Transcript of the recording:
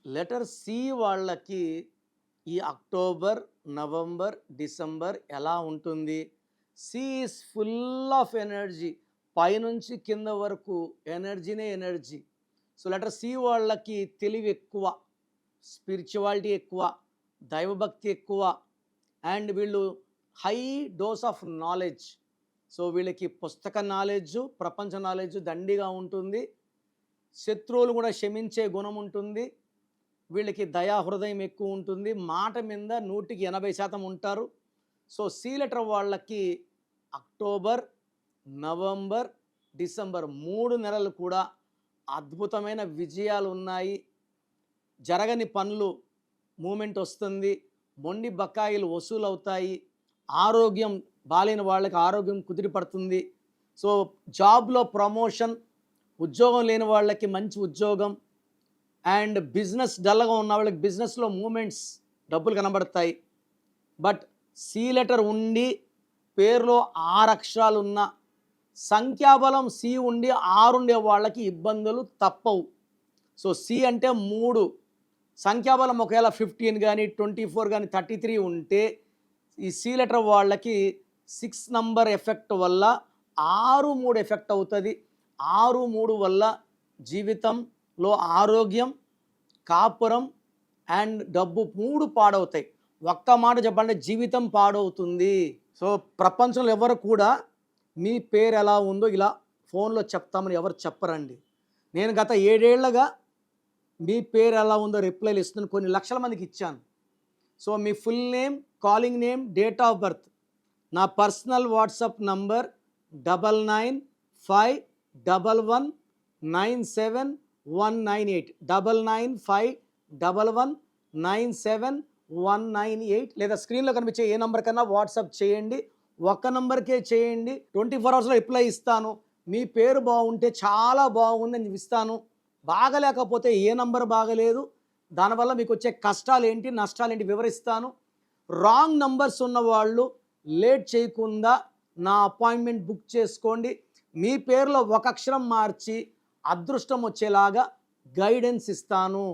Letter C వాళ్ళకి ఈ October, November, December ఎలా ఉంటుంది? C is full of energy. పైనుంచి కింద వరకు ఎనర్జీనే ఎనర్జీ. సో, లెటర్ సి వాళ్ళకి తెలివి ఎక్కువ, స్పిరిచువాలిటీ ఎక్కువ, దైవభక్తి ఎక్కువ. అండ్ వీళ్ళు high dose of knowledge. So, వీళ్ళకి పుస్తక నాలెడ్జు, ప్రపంచ నాలెడ్జు దండిగా ఉంటుంది. శత్రువులు కూడా క్షమించే గుణం ఉంటుంది. వీళ్ళకి దయా హృదయం ఎక్కువ ఉంటుంది. మాట మీద 100కి 80% ఉంటారు. సో, సి లెటర్ వాళ్ళకి అక్టోబర్, నవంబర్, డిసెంబర్ 3 నెలలు కూడా అద్భుతమైన విజయాలు ఉన్నాయి. జరగని పనులు మూమెంట్ వస్తుంది. మొండి బకాయిలు వసూలవుతాయి. ఆరోగ్యం బాలేని వాళ్ళకి ఆరోగ్యం కుదిరిపడుతుంది. సో, జాబ్‌లో ప్రమోషన్, ఉద్యోగం లేని వాళ్ళకి మంచి ఉద్యోగం. అండ్ బిజినెస్ డల్గా ఉన్న వాళ్ళకి బిజినెస్లో మూమెంట్స్, డబ్బులు కనబడతాయి. బట్ సి లెటర్ ఉండి పేరులో 6 అక్షరాలు ఉన్న, సంఖ్యాబలం సి ఉండి 6 ఉండే వాళ్ళకి ఇబ్బందులు తప్పవు. సో, సి అంటే 3, సంఖ్యాబలం ఒకవేళ 15 కానీ 24 కానీ 33 ఉంటే ఈ సి లెటర్ వాళ్ళకి 6 నంబర్ ఎఫెక్ట్ వల్ల 6, 3 ఎఫెక్ట్ అవుతుంది. 6, 3 వల్ల జీవితంలో ఆరోగ్యం, కాపురం అండ్ డబ్బు 3 పాడవుతాయి. ఒక్క మాట చెప్పాలంటే జీవితం పాడవుతుంది. సో, ప్రపంచంలో ఎవరు కూడా మీ పేరు ఎలా ఉందో ఇలా ఫోన్లో చెప్తామని ఎవరు చెప్పరండి. నేను గత 7 ఏళ్లుగా మీ పేరు ఎలా ఉందో రిప్లైలు ఇస్తున్నాను. కొన్ని లక్షల మందికి ఇచ్చాను. So, me full name, calling name, date of birth, నా పర్సనల్ వాట్సాప్ నంబర్ 9951197198 9951197198 లేదా స్క్రీన్లో కనిపించే ఏ నంబర్ కన్నా వాట్సాప్ చేయండి. ఒక్క నంబర్కే చేయండి. 24 అవర్స్లో రిప్లై ఇస్తాను. మీ పేరు బాగుంటే చాలా బాగుందని ఇస్తాను. బాగలేకపోతే ఏ నంబర్ బాగలేదు, దానివల్ల మీకు వచ్చే కష్టాలేంటి, నష్టాలేంటి వివరిస్తాను. రాంగ్ నంబర్స్ ఉన్నవాళ్ళు లేట్ చేయకుండా నా అపాయింట్మెంట్ బుక్ చేసుకోండి. మీ పేరులో ఒక అక్షరం మార్చి అదృష్టం వచ్చేలాగా గైడెన్స్ ఇస్తాను.